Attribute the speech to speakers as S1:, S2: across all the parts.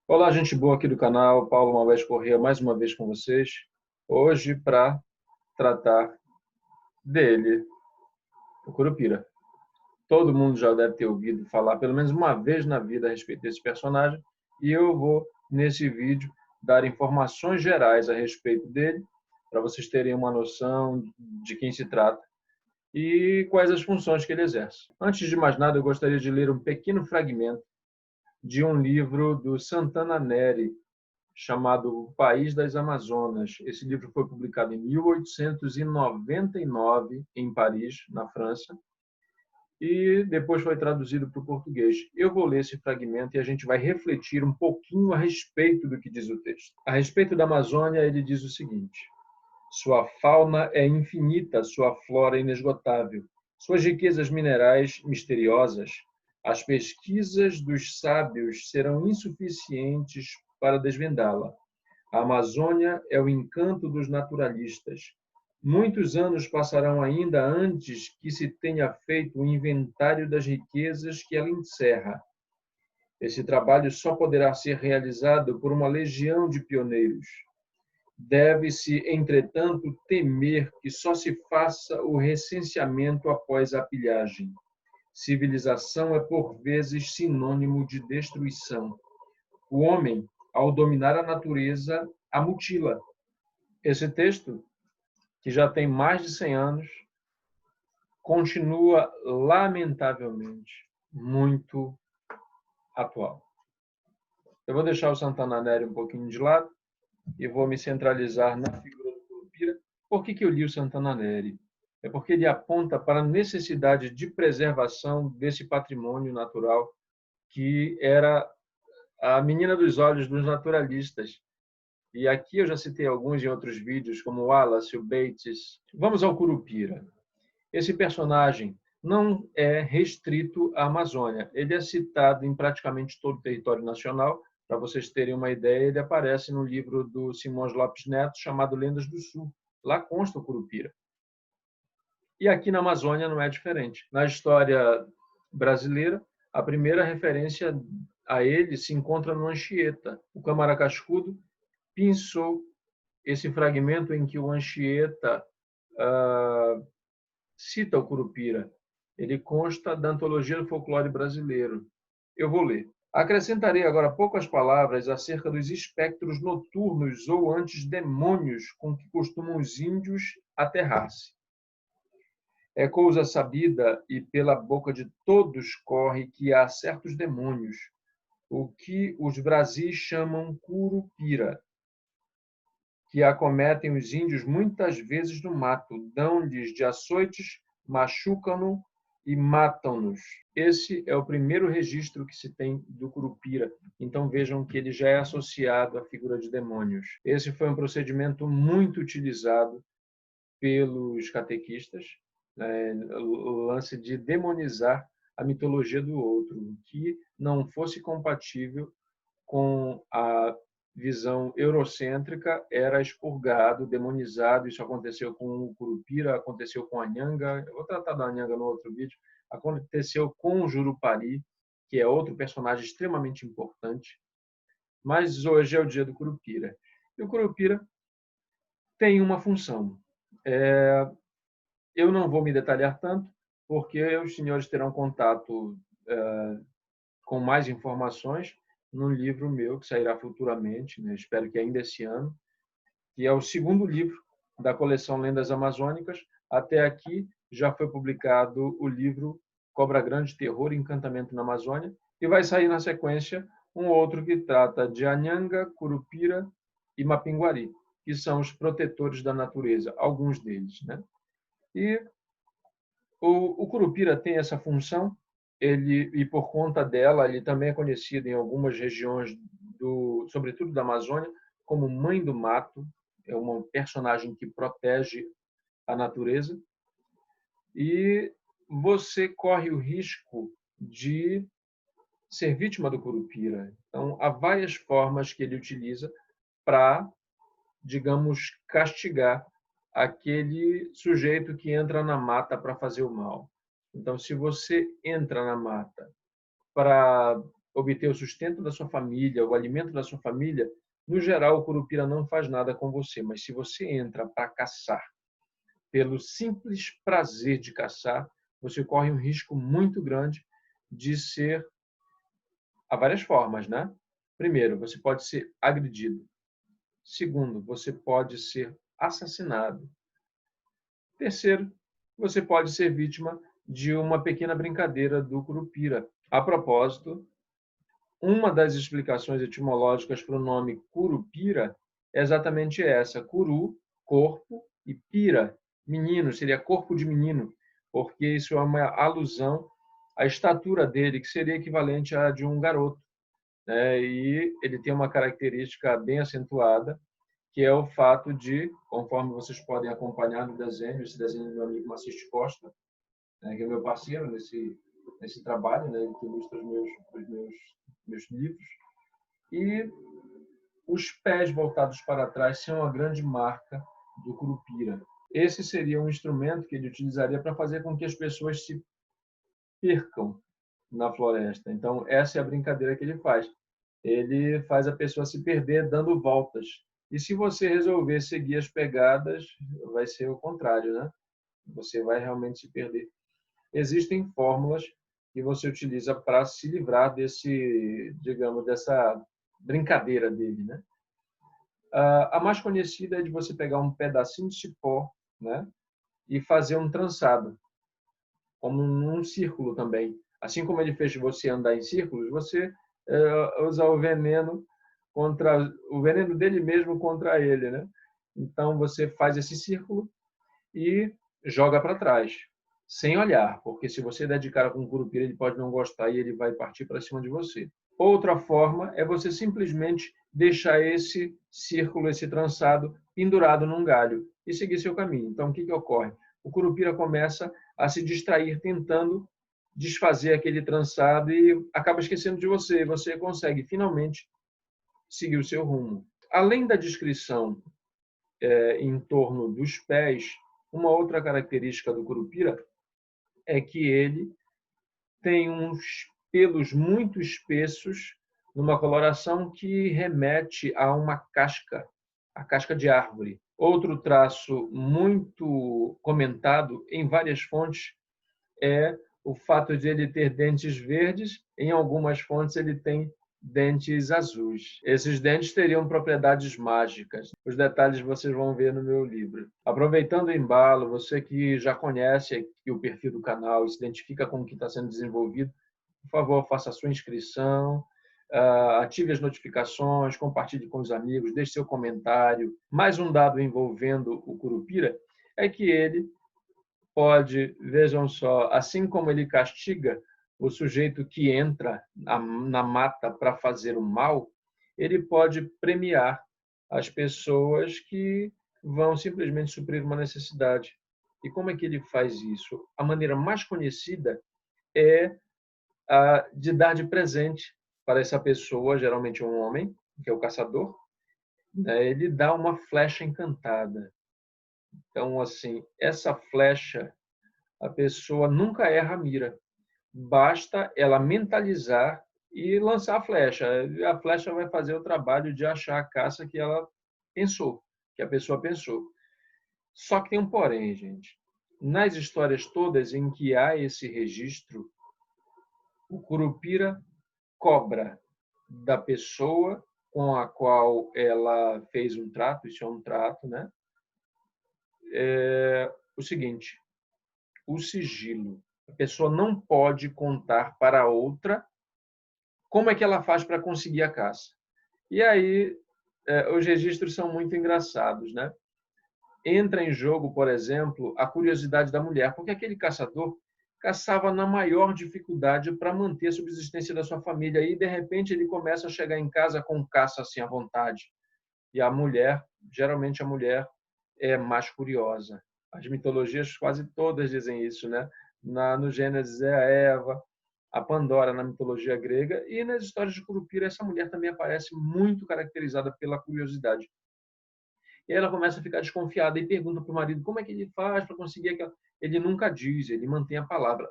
S1: Olá, gente boa aqui do canal, Paulo Malvez Corrêa, mais uma vez com vocês. Hoje para tratar dele, o Curupira. Todo mundo já deve ter ouvido falar pelo menos uma vez na vida a respeito desse personagem, e eu vou, nesse vídeo, dar informações gerais a respeito dele, para vocês terem uma noção de quem se trata e quais as funções que ele exerce. Antes de mais nada, eu gostaria de ler um pequeno fragmento de um livro do Santana Neri, chamado O País das Amazonas. Esse livro foi publicado em 1899 em Paris, na França, e depois foi traduzido para o português. Eu vou ler esse fragmento e a gente vai refletir um pouquinho a respeito do que diz o texto. A respeito da Amazônia, ele diz o seguinte: sua fauna é infinita, sua flora é inesgotável, suas riquezas minerais misteriosas. As pesquisas dos sábios serão insuficientes para desvendá-la. A Amazônia é o encanto dos naturalistas. Muitos anos passarão ainda antes que se tenha feito o inventário das riquezas que ela encerra. Esse trabalho só poderá ser realizado por uma legião de pioneiros. Deve-se, entretanto, temer que só se faça o recenseamento após a pilhagem. Civilização é, por vezes, sinônimo de destruição. O homem, ao dominar a natureza, a mutila. Esse texto, que já tem mais de 100 anos, continua, lamentavelmente, muito atual. Eu vou deixar o Santana Neri um pouquinho de lado e vou me centralizar na figura do Curupira. Por que eu li o Santana Neri? É porque ele aponta para a necessidade de preservação desse patrimônio natural que era a menina dos olhos dos naturalistas. E aqui eu já citei alguns em outros vídeos, como o Wallace, o Bates. Vamos ao Curupira. Esse personagem não é restrito à Amazônia. Ele é citado em praticamente todo o território nacional. Para vocês terem uma ideia, ele aparece no livro do Simões Lopes Neto, chamado Lendas do Sul. Lá consta o Curupira. E aqui na Amazônia não é diferente. Na história brasileira, a primeira referência a ele se encontra no Anchieta. O Câmara Cascudo pensou esse fragmento em que o Anchieta cita o Curupira. Ele consta da Antologia do Folclore Brasileiro. Eu vou ler. Acrescentarei agora poucas palavras acerca dos espectros noturnos ou antes demônios com que costumam os índios aterrar-se. É coisa sabida e pela boca de todos corre que há certos demônios, o que os Brasis chamam Curupira, que acometem os índios muitas vezes no mato, dão-lhes de açoites, machucam-no e matam-nos. Esse é o primeiro registro que se tem do Curupira. Então vejam que ele já é associado à figura de demônios. Esse foi um procedimento muito utilizado pelos catequistas, o lance de demonizar a mitologia do outro, que não fosse compatível com a visão eurocêntrica, era expurgado, demonizado. Isso aconteceu com o Curupira, aconteceu com a Nhanga. Eu vou tratar da Nhanga no outro vídeo. Aconteceu com o Jurupari, que é outro personagem extremamente importante. Mas hoje é o dia do Curupira. E o Curupira tem uma função. Eu não vou me detalhar tanto, porque os senhores terão contato com mais informações num livro meu que sairá futuramente, né? Espero que ainda esse ano, que é o segundo livro da coleção Lendas Amazônicas. Até aqui já foi publicado o livro Cobra Grande, Terror e Encantamento na Amazônia, e vai sair na sequência um outro que trata de Anhanga, Curupira e Mapinguari, que são os protetores da natureza, alguns deles, né? E o Curupira tem essa função, e por conta dela, ele também é conhecido em algumas regiões, sobretudo da Amazônia, como Mãe do Mato. É uma personagem que protege a natureza. E você corre o risco de ser vítima do Curupira. Então, há várias formas que ele utiliza para, digamos, castigar aquele sujeito que entra na mata para fazer o mal. Então, se você entra na mata para obter o sustento da sua família, o alimento da sua família, no geral, o curupira não faz nada com você. Mas se você entra para caçar pelo simples prazer de caçar, você corre um risco muito grande de ser, há várias formas, né? Primeiro, você pode ser agredido. Segundo, você pode ser assassinado. Terceiro, você pode ser vítima de uma pequena brincadeira do curupira. A propósito, uma das explicações etimológicas para o nome curupira é exatamente essa: curu, corpo, e pira, menino, seria corpo de menino, porque isso é uma alusão à estatura dele, que seria equivalente à de um garoto, né? E ele tem uma característica bem acentuada, que é o fato de, conforme vocês podem acompanhar no desenho, esse desenho do meu amigo Maciste Costa, né, que é meu parceiro nesse trabalho, né, que ilustra os meus livros, e os pés voltados para trás são a grande marca do curupira. Esse seria um instrumento que ele utilizaria para fazer com que as pessoas se percam na floresta. Então, essa é a brincadeira que ele faz. Ele faz a pessoa se perder dando voltas. E se você resolver seguir as pegadas, vai ser o contrário, né? Você vai realmente se perder. Existem fórmulas que você utiliza para se livrar dessa brincadeira dele, né? A mais conhecida é de você pegar um pedacinho de cipó, né, e fazer um trançado, como num círculo também. Assim como ele fez você andar em círculos, você usa o veneno dele mesmo contra ele, né? Então você faz esse círculo e joga para trás, sem olhar, porque se você der de cara com um curupira, ele pode não gostar e ele vai partir para cima de você. Outra forma é você simplesmente deixar esse círculo, esse trançado, pendurado num galho e seguir seu caminho. Então, o que ocorre? O curupira começa a se distrair tentando desfazer aquele trançado e acaba esquecendo de você. E você consegue finalmente seguir o seu rumo. Além da descrição em torno dos pés, uma outra característica do curupira é que ele tem uns pelos muito espessos, numa coloração que remete a uma casca, a casca de árvore. Outro traço muito comentado em várias fontes é o fato de ele ter dentes verdes, em algumas fontes ele tem dentes azuis. Esses dentes teriam propriedades mágicas. Os detalhes vocês vão ver no meu livro. Aproveitando o embalo, você que já conhece aqui o perfil do canal e se identifica com o que está sendo desenvolvido, por favor, faça a sua inscrição, ative as notificações, compartilhe com os amigos, deixe seu comentário. Mais um dado envolvendo o curupira é que ele pode, vejam só, assim como ele castiga o sujeito que entra na mata para fazer o mal, ele pode premiar as pessoas que vão simplesmente suprir uma necessidade. E como é que ele faz isso? A maneira mais conhecida é a de dar de presente para essa pessoa, geralmente um homem, que é o caçador, né? Ele dá uma flecha encantada. Então, assim, essa flecha, a pessoa nunca erra a mira. Basta ela mentalizar e lançar a flecha. A flecha vai fazer o trabalho de achar a caça que ela pensou, que a pessoa pensou. Só que tem um porém, gente. Nas histórias todas em que há esse registro, o curupira cobra da pessoa com a qual ela fez um trato, isso é um trato, né? O seguinte: o sigilo. A pessoa não pode contar para outra como é que ela faz para conseguir a caça. E aí, os registros são muito engraçados, né? Entra em jogo, por exemplo, a curiosidade da mulher, porque aquele caçador caçava na maior dificuldade para manter a subsistência da sua família e, de repente, ele começa a chegar em casa com caça assim à vontade. E a mulher, geralmente a mulher é mais curiosa. As mitologias quase todas dizem isso, né? No Gênesis é a Eva, a Pandora na mitologia grega, e nas histórias de Curupira essa mulher também aparece muito caracterizada pela curiosidade. E ela começa a ficar desconfiada e pergunta para o marido como é que ele faz para conseguir aquela... Ele nunca diz, ele mantém a palavra,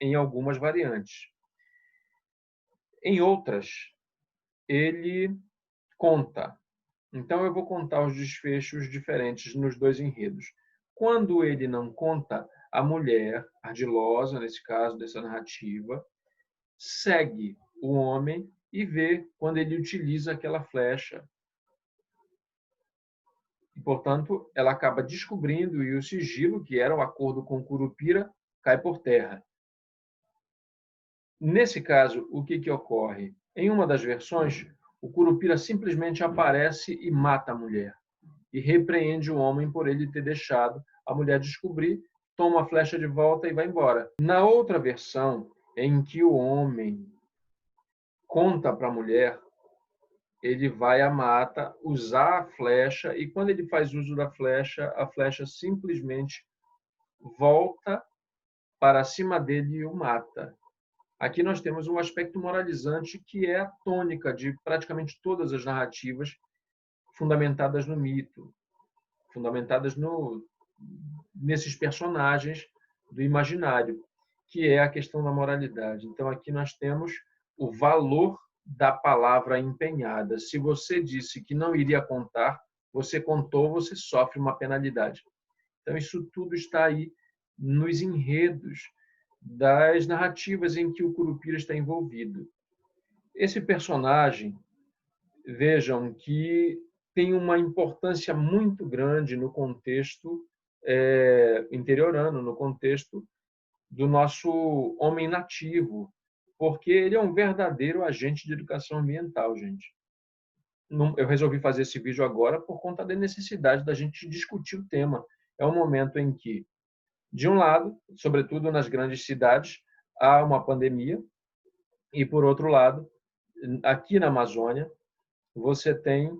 S1: em algumas variantes. Em outras, ele conta. Então, eu vou contar os desfechos diferentes nos dois enredos. Quando ele não conta, a mulher, ardilosa, nesse caso, dessa narrativa, segue o homem e vê quando ele utiliza aquela flecha. E, portanto, ela acaba descobrindo e o sigilo, que era o acordo com Curupira, cai por terra. Nesse caso, o que ocorre? Em uma das versões, o Curupira simplesmente aparece e mata a mulher. E repreende o homem por ele ter deixado a mulher descobrir, toma a flecha de volta e vai embora. Na outra versão, em que o homem conta para a mulher, ele vai à mata usar a flecha e quando ele faz uso da flecha, a flecha simplesmente volta para cima dele e o mata. Aqui nós temos um aspecto moralizante que é a tônica de praticamente todas as narrativas fundamentadas no mito, fundamentadas nesses personagens do imaginário, que é a questão da moralidade. Então, aqui nós temos o valor da palavra empenhada. Se você disse que não iria contar, você contou, você sofre uma penalidade. Então, isso tudo está aí nos enredos das narrativas em que o Curupira está envolvido. Esse personagem, vejam que tem uma importância muito grande no contexto interiorano, no contexto do nosso homem nativo, porque ele é um verdadeiro agente de educação ambiental, gente. Eu resolvi fazer esse vídeo agora por conta da necessidade da gente discutir o tema. É um momento em que, de um lado, sobretudo nas grandes cidades, há uma pandemia, e, por outro lado, aqui na Amazônia, você tem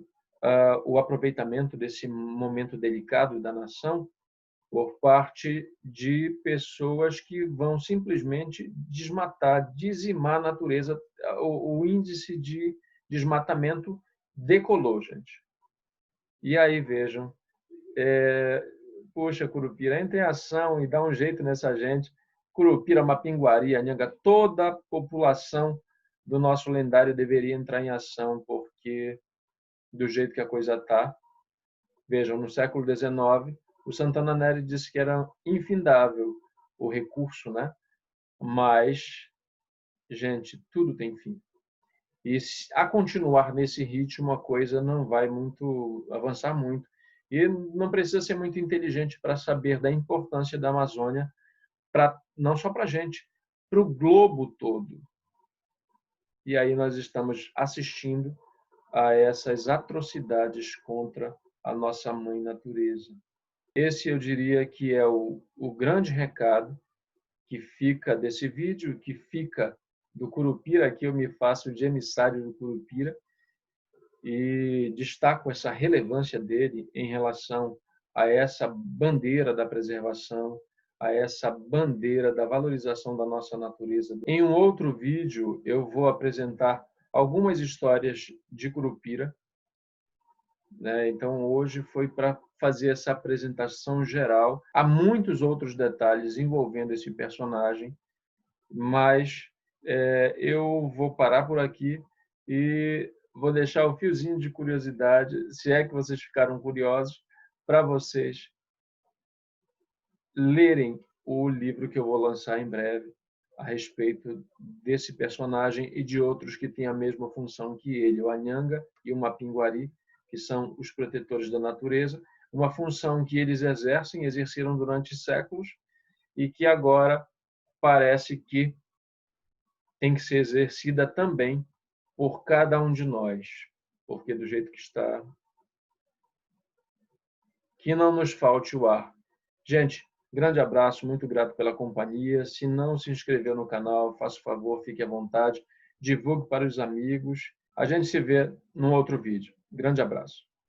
S1: o aproveitamento desse momento delicado da nação por parte de pessoas que vão simplesmente desmatar, dizimar a natureza. O índice de desmatamento decolou, gente. E aí, vejam, poxa, Curupira, entra em ação e dá um jeito nessa gente. Curupira, Mapinguari, Anhanga, toda a população do nosso lendário deveria entrar em ação, porque do jeito que a coisa está, vejam, no século XIX, o Santana Neri disse que era infindável o recurso, né? Mas, gente, tudo tem fim. E a continuar nesse ritmo, a coisa não vai avançar muito. E não precisa ser muito inteligente para saber da importância da Amazônia, não só para a gente, para o globo todo. E aí nós estamos assistindo a essas atrocidades contra a nossa mãe natureza. Esse eu diria que é o grande recado que fica desse vídeo, que fica do Curupira. Aqui eu me faço de emissário do Curupira e destaco essa relevância dele em relação a essa bandeira da preservação, a essa bandeira da valorização da nossa natureza. Em um outro vídeo, eu vou apresentar algumas histórias de Curupira, né? Então, hoje foi para fazer essa apresentação geral. Há muitos outros detalhes envolvendo esse personagem, mas eu vou parar por aqui e vou deixar o fiozinho de curiosidade, se é que vocês ficaram curiosos, para vocês lerem o livro que eu vou lançar em breve a respeito desse personagem e de outros que têm a mesma função que ele, o Anhanga e o Mapinguari, que são os protetores da natureza, uma função que eles exerceram durante séculos e que agora parece que tem que ser exercida também por cada um de nós, porque do jeito que está, que não nos falte o ar. Gente, grande abraço, muito grato pela companhia. Se não se inscreveu no canal, faça o favor, fique à vontade, divulgue para os amigos. A gente se vê num outro vídeo. Grande abraço.